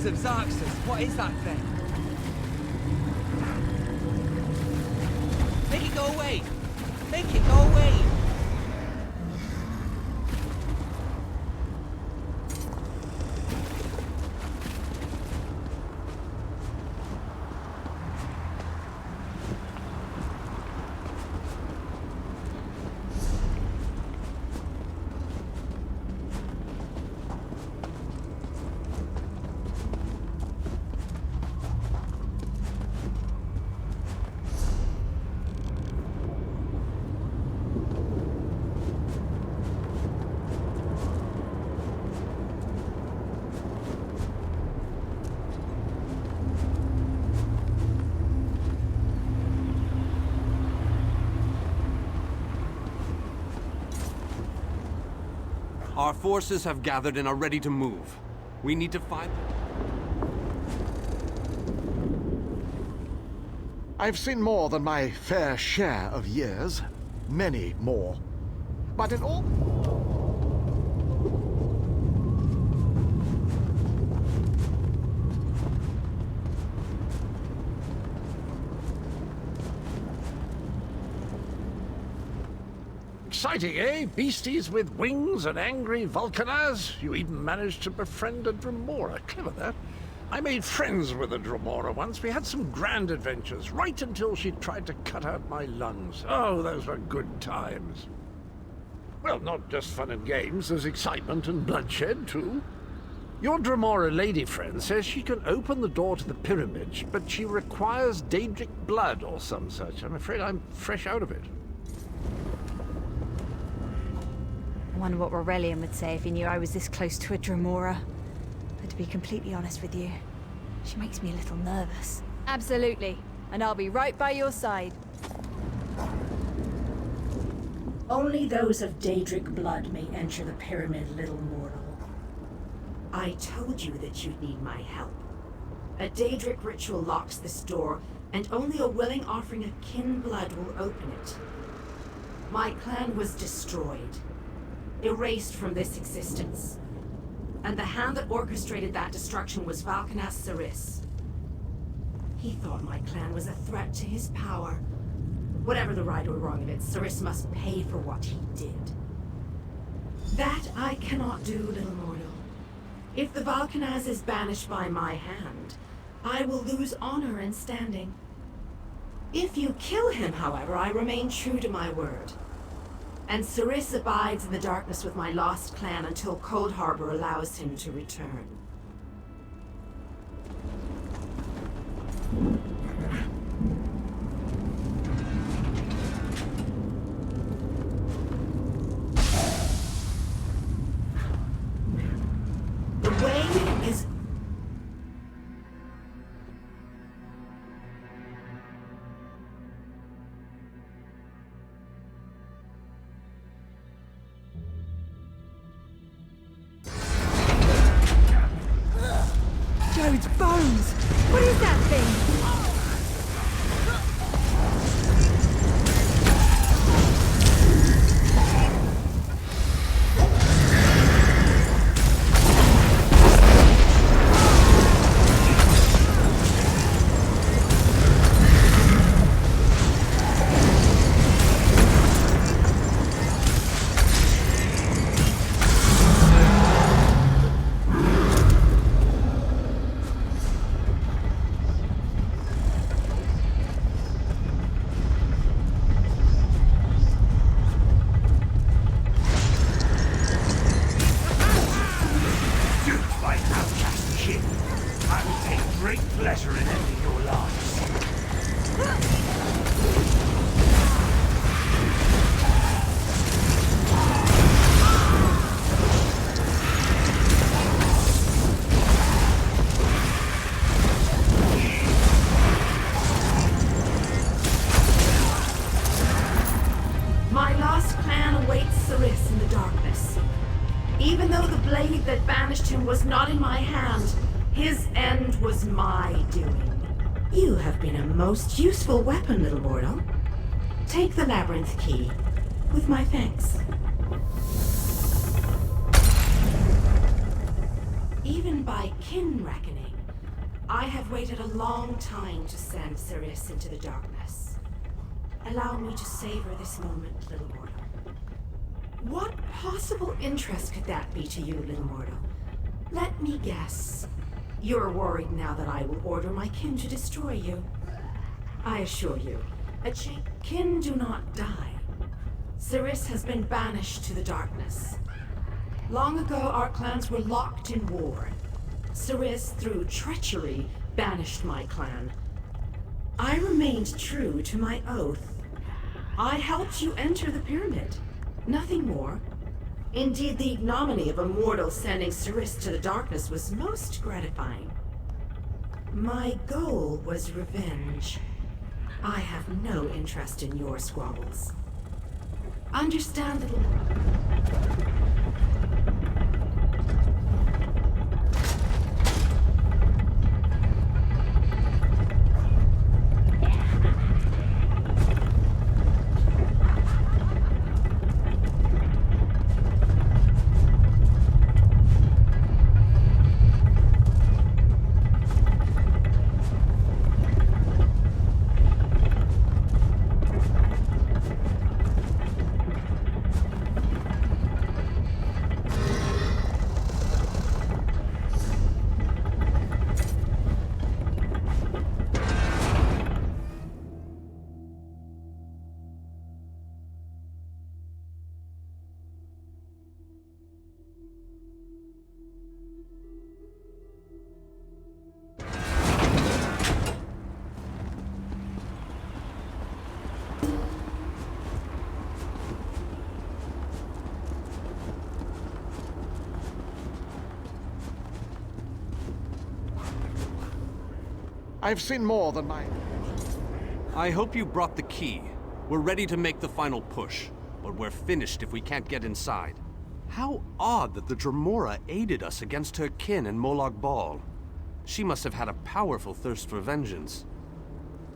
Bones of Xerxes, what is that thing? Make it go away! Make it go away! Our forces have gathered and are ready to move. We need to find them. I've seen more than my fair share of years. Many more. But in all... Exciting, eh? Beasties with wings and angry Vulcaners. You even managed to befriend a Dremora. Clever, that. I made friends with a Dremora once. We had some grand adventures, right until she tried to cut out my lungs. Oh, those were good times. Well, not just fun and games. There's excitement and bloodshed, too. Your Dremora lady friend says she can open the door to the pyramid, but she requires Daedric blood or some such. I'm afraid I'm fresh out of it. I wonder what Aurelian would say if he knew I was this close to a Dremora. But to be completely honest with you, she makes me a little nervous. Absolutely. And I'll be right by your side. Only those of Daedric blood may enter the pyramid, little mortal. I told you that you'd need my help. A Daedric ritual locks this door, and only a willing offering of kin blood will open it. My clan was destroyed, erased from this existence. And the hand that orchestrated that destruction was Valkanas Saris. He thought my clan was a threat to his power. Whatever the right or wrong of it, Saris must pay for what he did. That I cannot do, little mortal. If the Valkanas is banished by my hand, I will lose honor and standing. If you kill him, however, I remain true to my word. And Saris abides in the darkness with my lost clan until Coldharbour allows him to return. The way is... Jode's bones! What is that thing? Pleasure in ending your lives. My lost clan awaits Saris in the darkness. Even though the blade that banished him was not in my hand, his end was my doing. You have been a most useful weapon, little mortal. Take the labyrinth key, with my thanks. Even by kin reckoning, I have waited a long time to send Ceres into the darkness. Allow me to savor this moment, little mortal. What possible interest could that be to you, little mortal? Let me guess. You're worried now that I will order my kin to destroy you. I assure you, kin do not die. Ceres has been banished to the darkness. Long ago, our clans were locked in war. Ceres, through treachery, banished my clan. I remained true to my oath. I helped you enter the pyramid. Nothing more. Indeed, the ignominy of a mortal sending Ceres to the darkness was most gratifying. My goal was revenge. I have no interest in your squabbles. Understand, little... I've seen more than my... I hope you brought the key. We're ready to make the final push, but we're finished if we can't get inside. How odd that the Dremora aided us against her kin in Molag Bal. She must have had a powerful thirst for vengeance.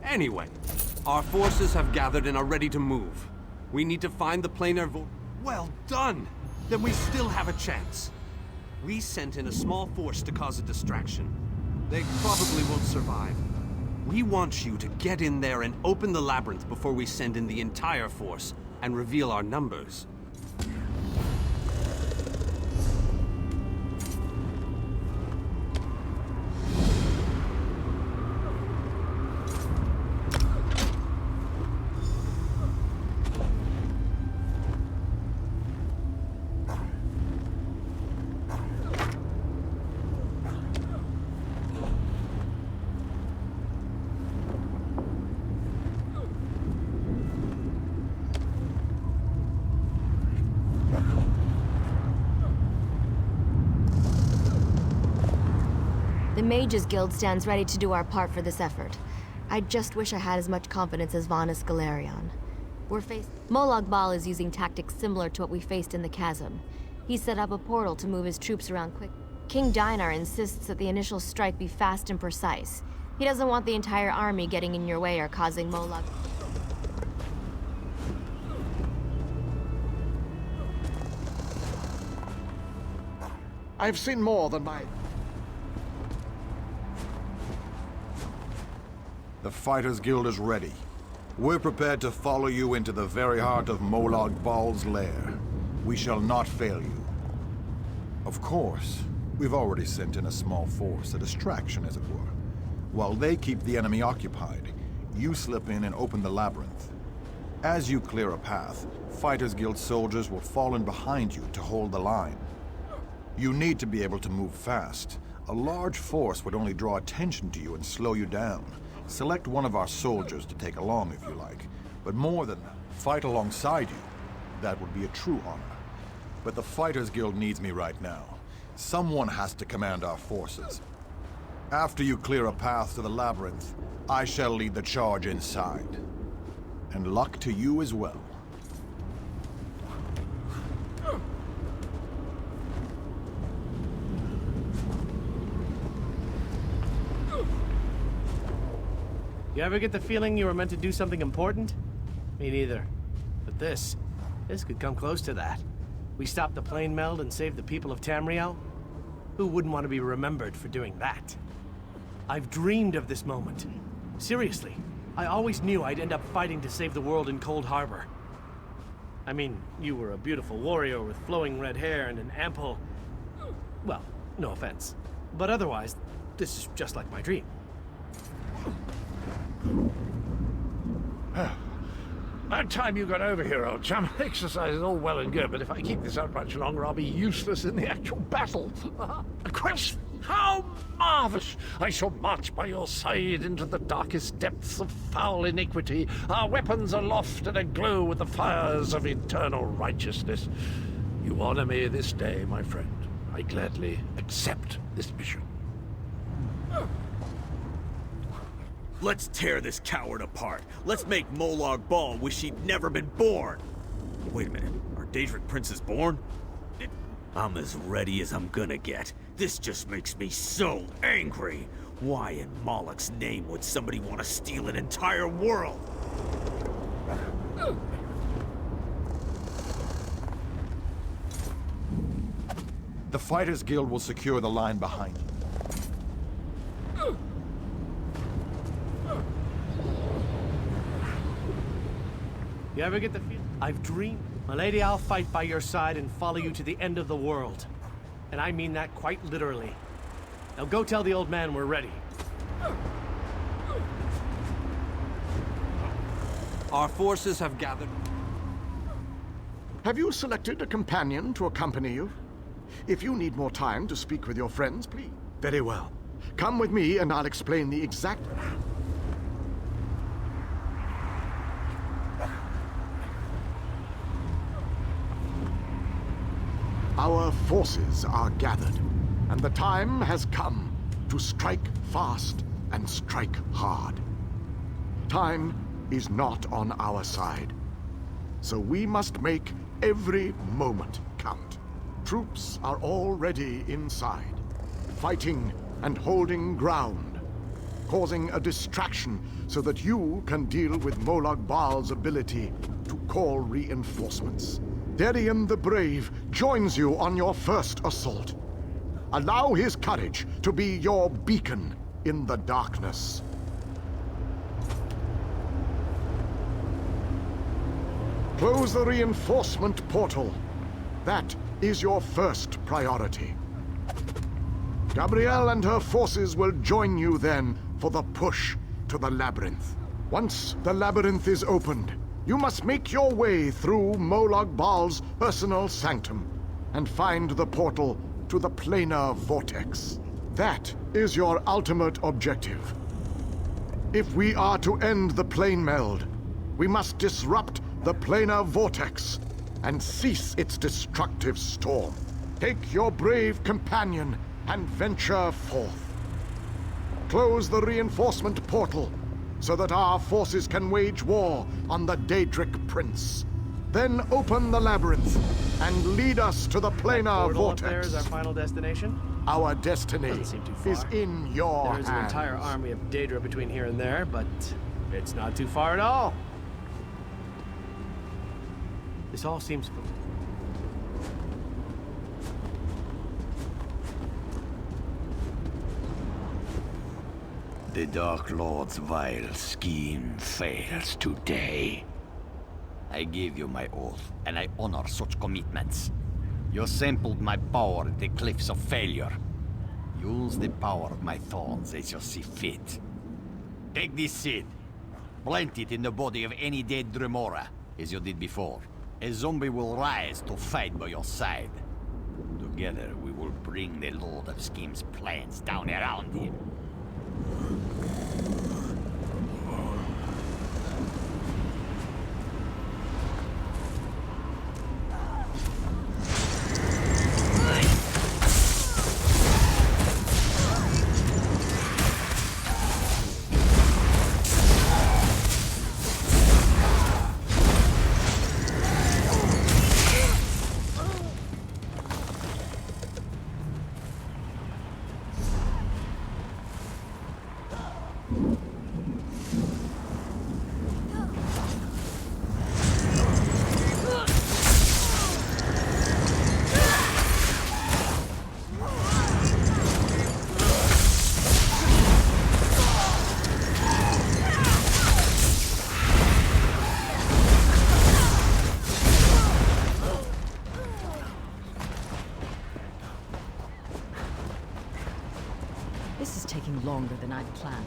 Anyway, our forces have gathered and are ready to move. We need to find the planar Well done! Then we still have a chance. We sent in a small force to cause a distraction. They probably won't survive. We want you to get in there and open the labyrinth before we send in the entire force and reveal our numbers. The Mages Guild stands ready to do our part for this effort. I just wish I had as much confidence as Vanus Galerion. Molag Bal is using tactics similar to what we faced in the chasm. He set up a portal to move his troops around quick. King Dinar insists that the initial strike be fast and precise. He doesn't want the entire army getting in your way or causing Molag... I've seen more than my... The Fighters Guild is ready. We're prepared to follow you into the very heart of Molag Bal's lair. We shall not fail you. Of course, we've already sent in a small force, a distraction as it were. While they keep the enemy occupied, you slip in and open the labyrinth. As you clear a path, Fighters Guild soldiers will fall in behind you to hold the line. You need to be able to move fast. A large force would only draw attention to you and slow you down. Select one of our soldiers to take along if you like, but more than that, fight alongside you. That would be a true honor. But the Fighters Guild needs me right now. Someone has to command our forces. After you clear a path to the labyrinth, I shall lead the charge inside. And luck to you as well. You ever get the feeling you were meant to do something important? Me neither. But this could come close to that. We stopped the plane meld and saved the people of Tamriel? Who wouldn't want to be remembered for doing that? I've dreamed of this moment. Seriously, I always knew I'd end up fighting to save the world in Coldharbour. I mean, you were a beautiful warrior with flowing red hair and an ample... Well, no offense. But otherwise, this is just like my dream. About time you got over here, old chum. Exercise is all well and good, but if I keep this up much longer, I'll be useless in the actual battle. Quest, how marvelous! I shall march by your side into the darkest depths of foul iniquity, our weapons aloft and aglow with the fires of eternal righteousness. You honor me this day, my friend. I gladly accept this mission. Let's tear this coward apart. Let's make Molag Bal wish he'd never been born. Wait a minute, are Daedric princes born? I'm as ready as I'm gonna get. This just makes me so angry. Why in Moloch's name would somebody want to steal an entire world? The Fighters Guild will secure the line behind you. You ever get the feeling? I've dreamed. My lady, I'll fight by your side and follow you to the end of the world. And I mean that quite literally. Now go tell the old man we're ready. Our forces have gathered. Have you selected a companion to accompany you? If you need more time to speak with your friends, please. Very well. Come with me and I'll explain the exact... Our forces are gathered, and the time has come to strike fast and strike hard. Time is not on our side, so we must make every moment count. Troops are already inside, fighting and holding ground, causing a distraction so that you can deal with Molag Bal's ability to call reinforcements. Darian the Brave joins you on your first assault. Allow his courage to be your beacon in the darkness. Close the reinforcement portal. That is your first priority. Gabrielle and her forces will join you then for the push to the labyrinth. Once the labyrinth is opened, you must make your way through Molag Bal's personal sanctum and find the portal to the planar vortex. That is your ultimate objective. If we are to end the plane meld, we must disrupt the planar vortex and cease its destructive storm. Take your brave companion and venture forth. Close the reinforcement portal so that our forces can wage war on the Daedric Prince. Then open the labyrinth and lead us to the planar Portal vortex. up there is our final destination? Our destiny Doesn't seem too far. is in your There's hands. an entire army of Daedra between here and there, but it's not too far at all. This all seems... The Dark Lord's vile scheme fails today. I gave you my oath, and I honor such commitments. You sampled my power at the cliffs of failure. Use the power of my thorns as you see fit. Take this seed. Plant it in the body of any dead Dremora, as you did before. A zombie will rise to fight by your side. Together, we will bring the Lord of Scheme's plans down around him. than I'd planned.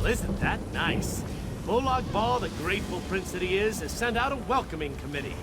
Isn't that nice? Molag Bal, the grateful prince that he is, has sent out a welcoming committee.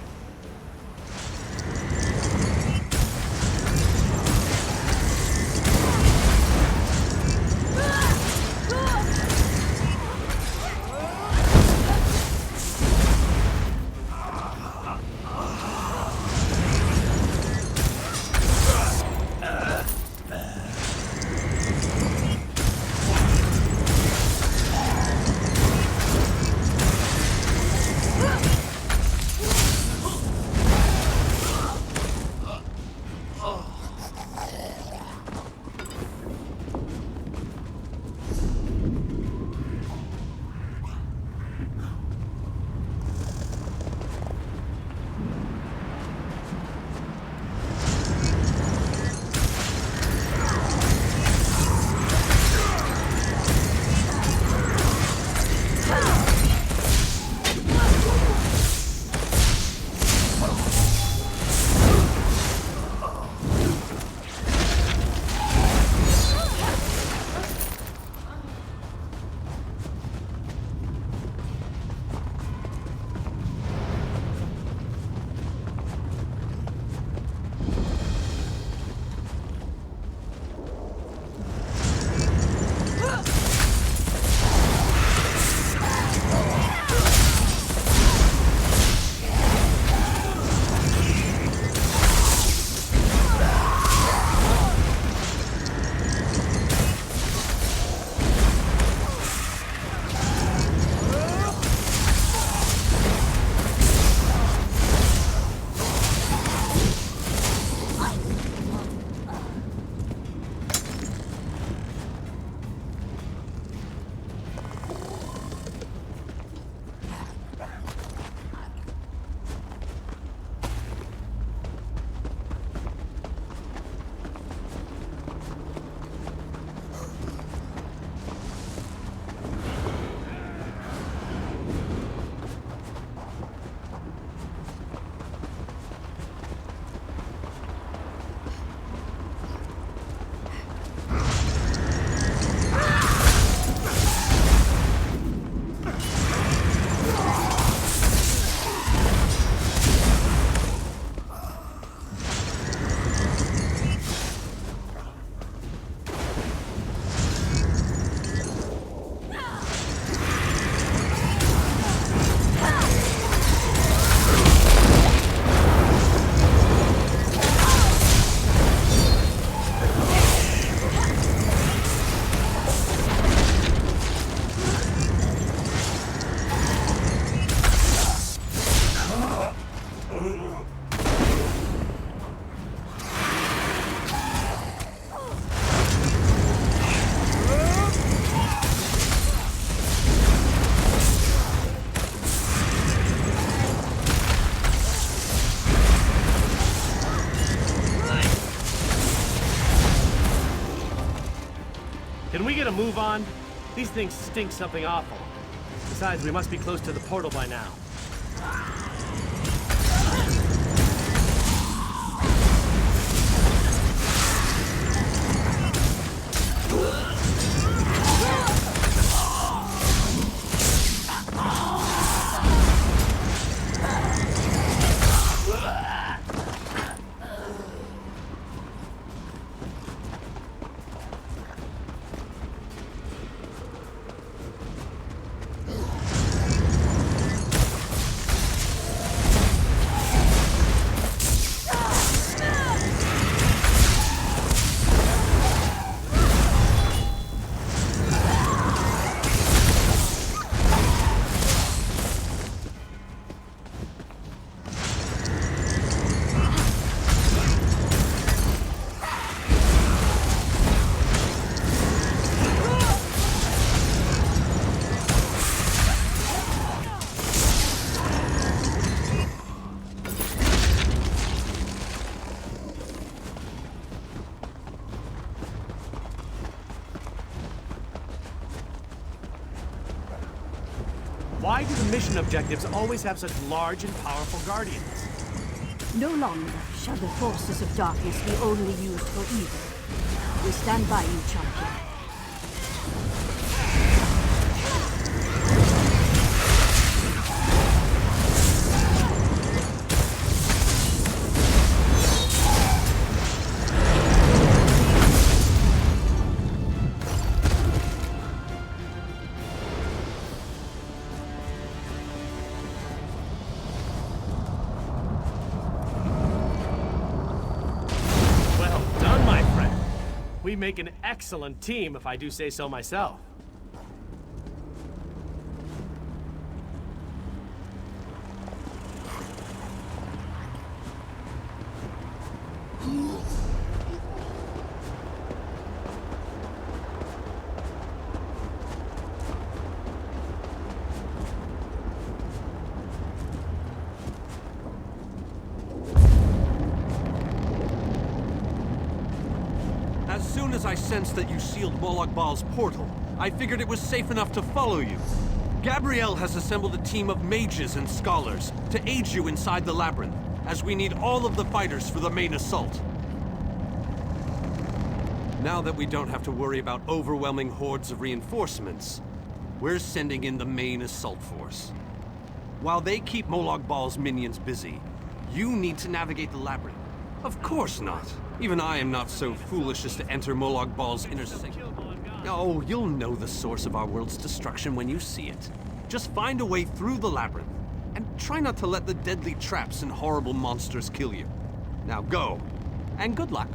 Can we get a move on? These things stink something awful. Besides, we must be close to the portal by now. Why do the mission objectives always have such large and powerful guardians? No longer shall the forces of darkness be only used for evil. We stand by you, champion. We make an excellent team, if I do say so myself. As soon as I sensed that you sealed Molag Bal's portal, I figured it was safe enough to follow you. Gabrielle has assembled a team of mages and scholars to aid you inside the labyrinth, as we need all of the fighters for the main assault. Now that we don't have to worry about overwhelming hordes of reinforcements, we're sending in the main assault force. While they keep Molag Bal's minions busy, you need to navigate the labyrinth. Of course not. Even I am not so foolish as to enter Molag Bal's inner sanctum. Oh, you'll know the source of our world's destruction when you see it. Just find a way through the labyrinth, and try not to let the deadly traps and horrible monsters kill you. Now go, and good luck.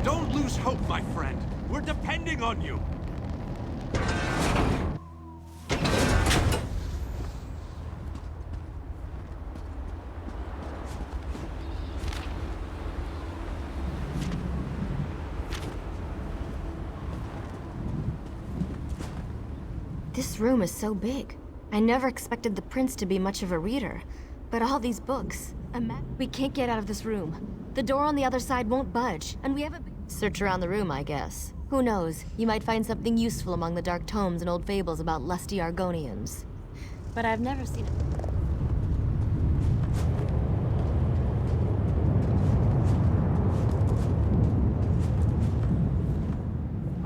Don't lose hope, my friend. We're depending on you. This room is so big. I never expected the prince to be much of a reader. But all these books... We can't get out of this room. The door on the other side won't budge, and we haven't... Search around the room, I guess. Who knows? You might find something useful among the dark tomes and old fables about lusty Argonians. But I've never seen it.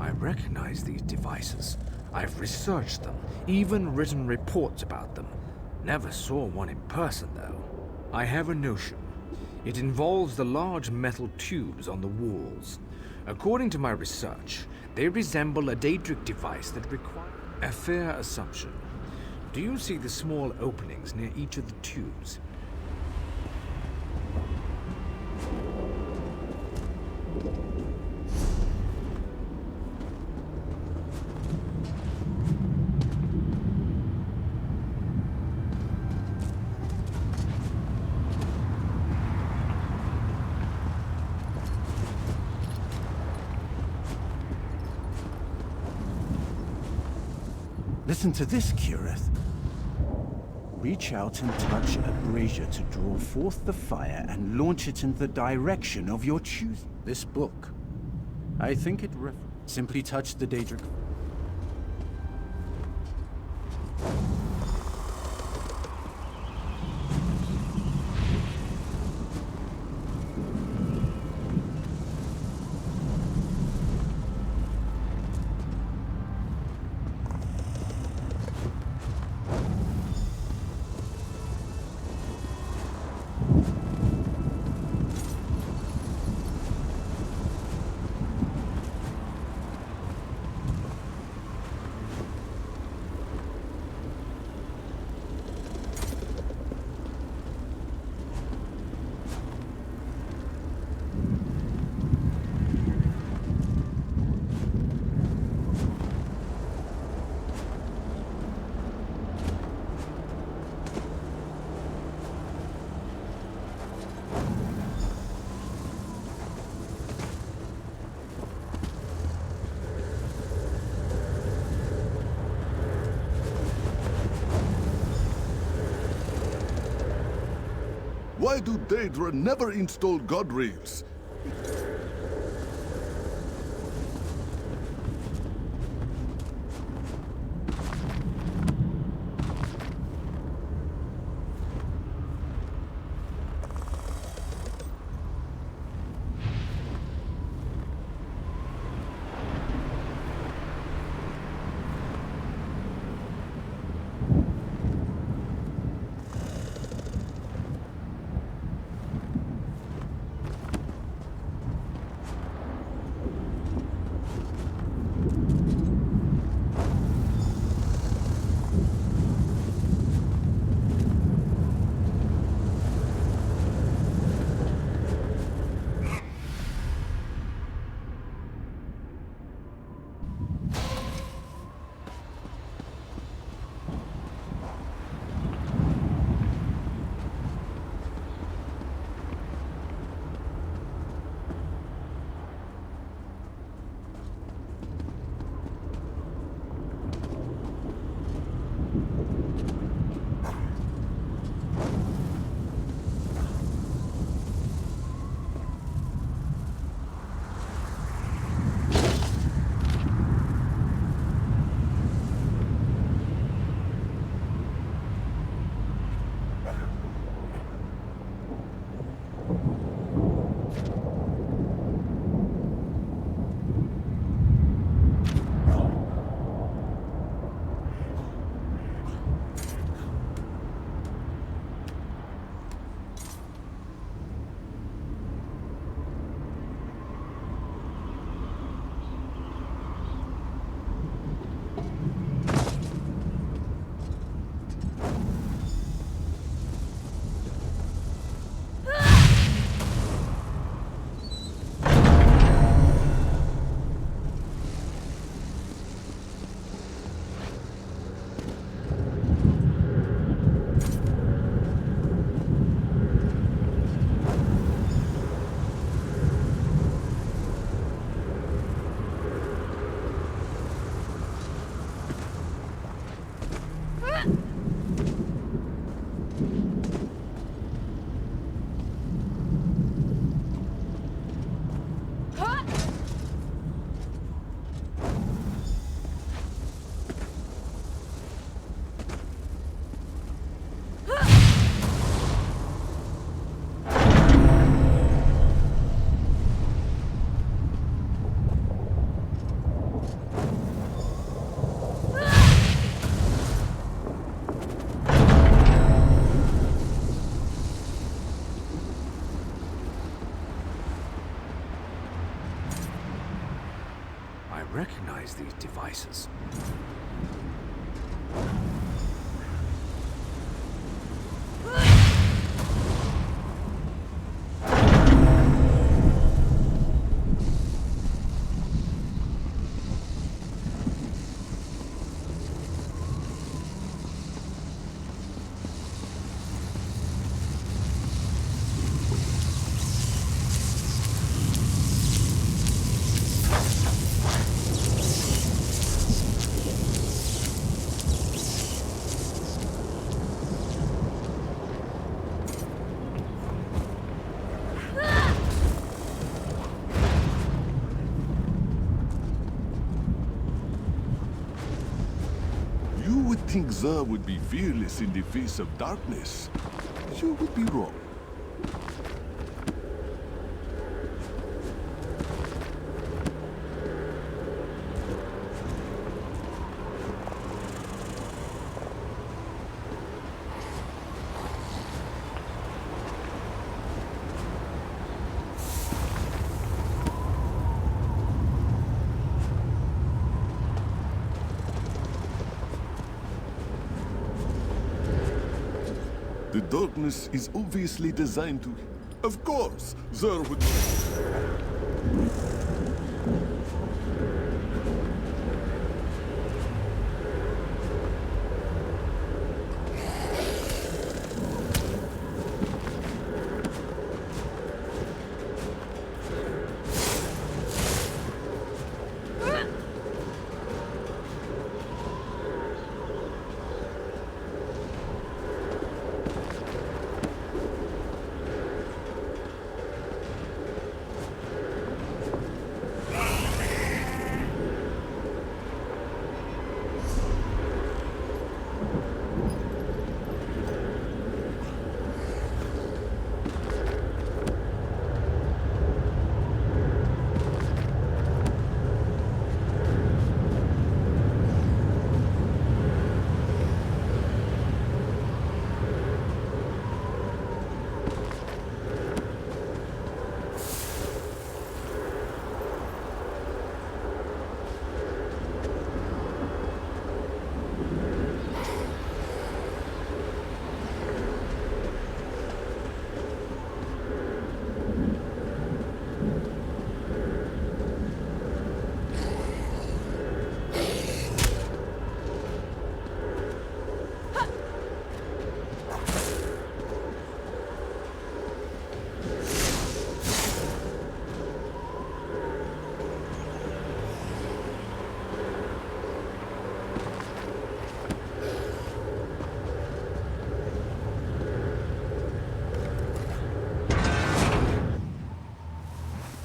I recognize these devices. I've researched them, even written reports about them. Never saw one in person, though. I have a notion. It involves the large metal tubes on the walls. According to my research, they resemble a Daedric device that requires a fair assumption. Do you see the small openings near each of the tubes? Listen to this, Kirith. Reach out and touch a brazier to draw forth the fire and launch it in the direction of your choosing. This book. I think it simply touch the Daedric. Why do Daedra never install god rails? recognize these devices. You would think Xur would be fearless in the face of darkness. You would be wrong. The darkness is obviously designed to... Of course, Xur would...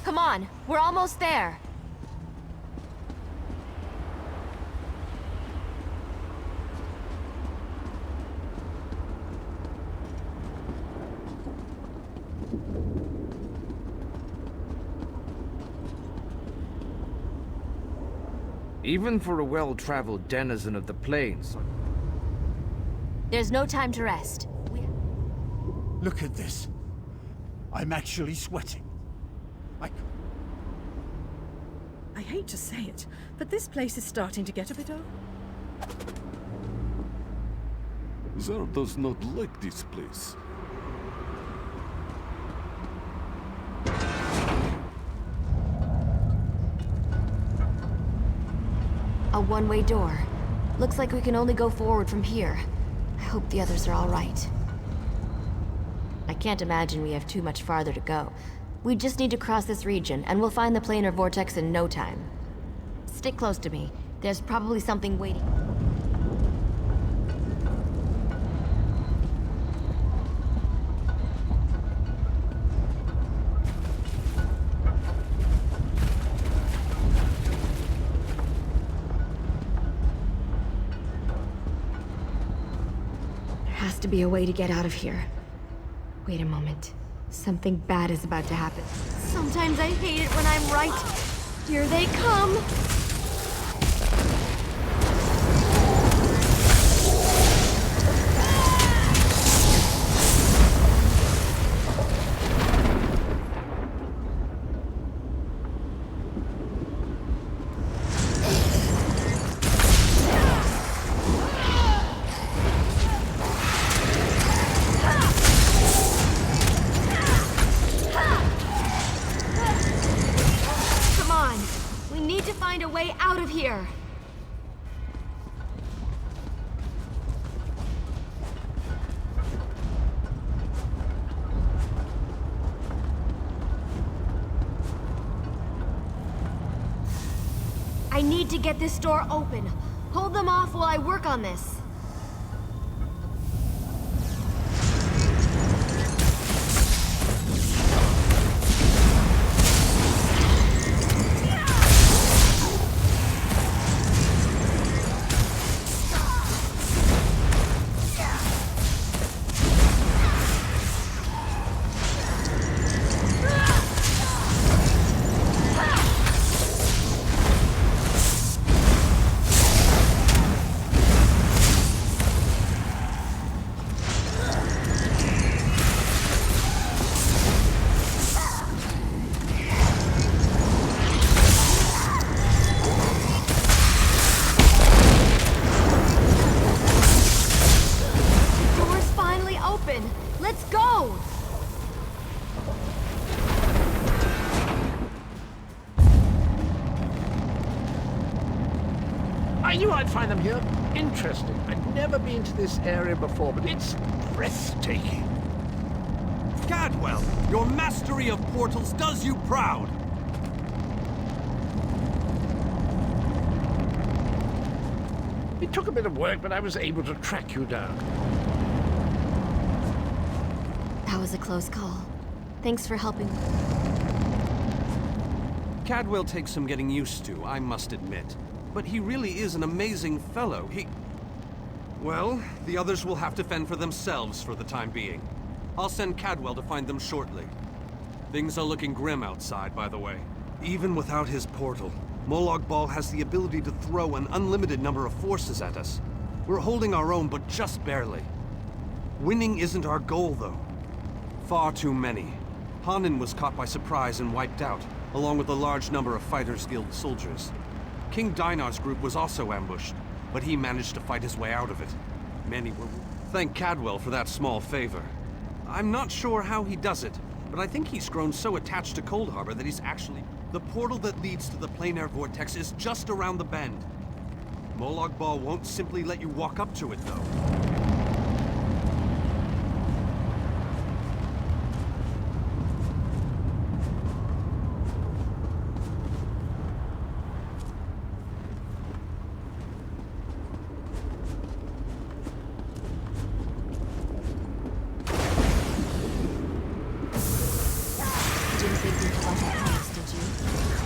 Come on, we're almost there. Even for a well-traveled denizen of the plains. There's no time to rest. Look at this. I'm actually sweating. I hate to say it, but this place is starting to get a bit old. Xur does not like this place. A one-way door. Looks like we can only go forward from here. I hope the others are all right. I can't imagine we have too much farther to go. We just need to cross this region, and we'll find the planar vortex in no time. Stick close to me. There's probably something waiting. There has to be a way to get out of here. Wait a moment. Something bad is about to happen. Sometimes I hate it when I'm right. Here they come! way out of here! I need to get this door open. Hold them off while I work on this. Let's go! I knew I'd find them here. Interesting. I'd never been to this area before, but it's breathtaking. Cadwell, your mastery of portals does you proud! It took a bit of work, but I was able to track you down. That was a close call. Thanks for helping. Cadwell takes some getting used to, I must admit. But he really is an amazing fellow. Well, the others will have to fend for themselves for the time being. I'll send Cadwell to find them shortly. Things are looking grim outside, by the way. Even without his portal, Molag Bal has the ability to throw an unlimited number of forces at us. We're holding our own, but just barely. Winning isn't our goal, though. Far too many. Hanan was caught by surprise and wiped out, along with a large number of Fighters Guild soldiers. King Dinar's group was also ambushed, but he managed to fight his way out of it. Many were... Thank Cadwell for that small favor. I'm not sure how he does it, but I think he's grown so attached to Coldharbour that he's actually... The portal that leads to the plain air vortex is just around the bend. Molag Bal won't simply let you walk up to it, though.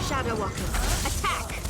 Shadow Walkers, attack!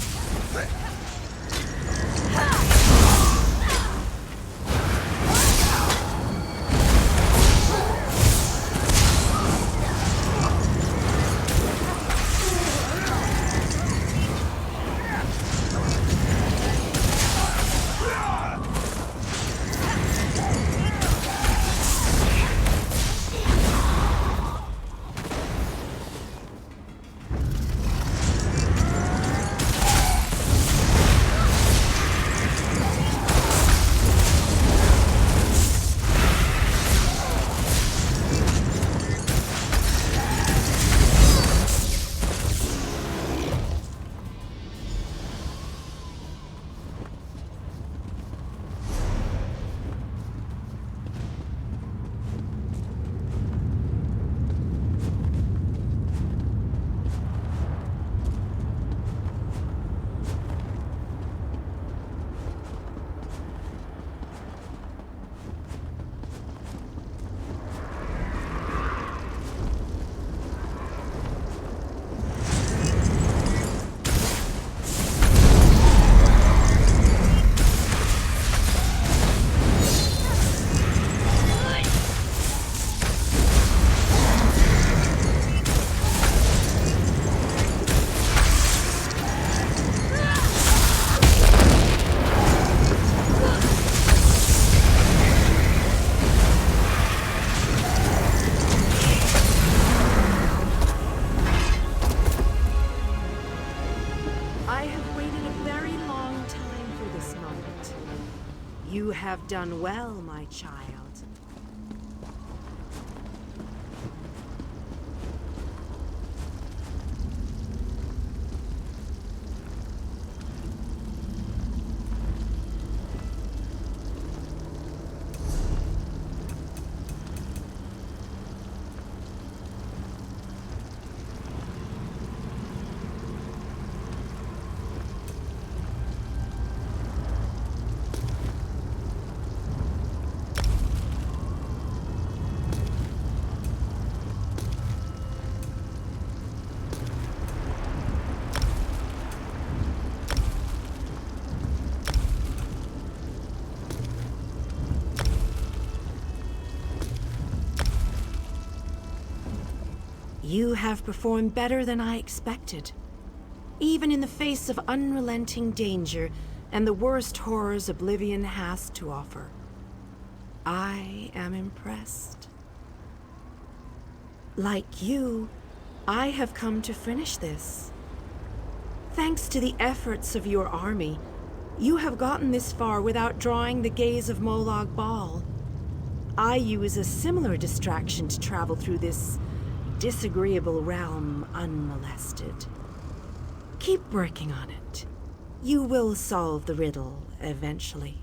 You have done well, my child. You have performed better than I expected. Even in the face of unrelenting danger and the worst horrors Oblivion has to offer. I am impressed. Like you, I have come to finish this. Thanks to the efforts of your army, you have gotten this far without drawing the gaze of Molag Bal. I use a similar distraction to travel through this disagreeable realm unmolested. Keep working on it. You will solve the riddle eventually.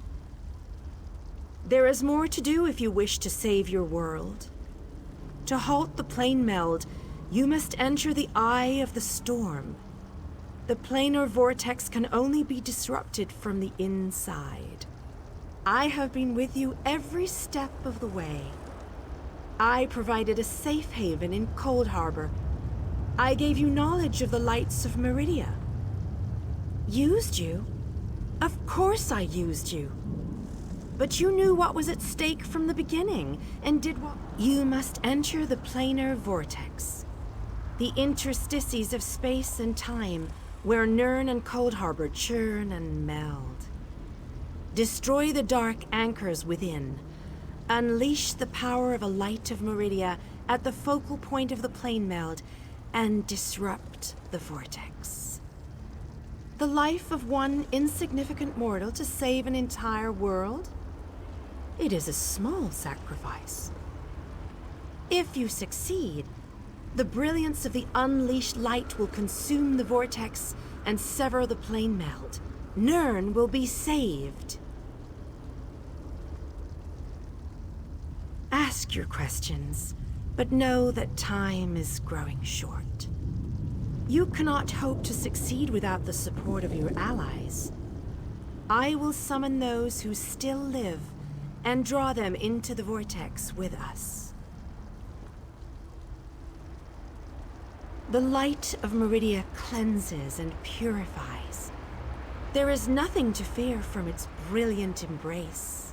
There is more to do if you wish to save your world. To halt the plane meld, you must enter the eye of the storm. The planar vortex can only be disrupted from the inside. I have been with you every step of the way. I provided a safe haven in Coldharbour. I gave you knowledge of the lights of Meridia. Used you? Of course I used you. But you knew what was at stake from the beginning, and did what— You must enter the planar vortex. The interstices of space and time, where Nirn and Coldharbour churn and meld. Destroy the dark anchors within. Unleash the power of a light of Meridia at the focal point of the plane meld, and disrupt the vortex. The life of one insignificant mortal to save an entire world? It is a small sacrifice. If you succeed, the brilliance of the unleashed light will consume the vortex and sever the plane meld. Nirn will be saved. Ask your questions, but know that time is growing short. You cannot hope to succeed without the support of your allies. I will summon those who still live and draw them into the vortex with us. The light of Meridia cleanses and purifies. There is nothing to fear from its brilliant embrace.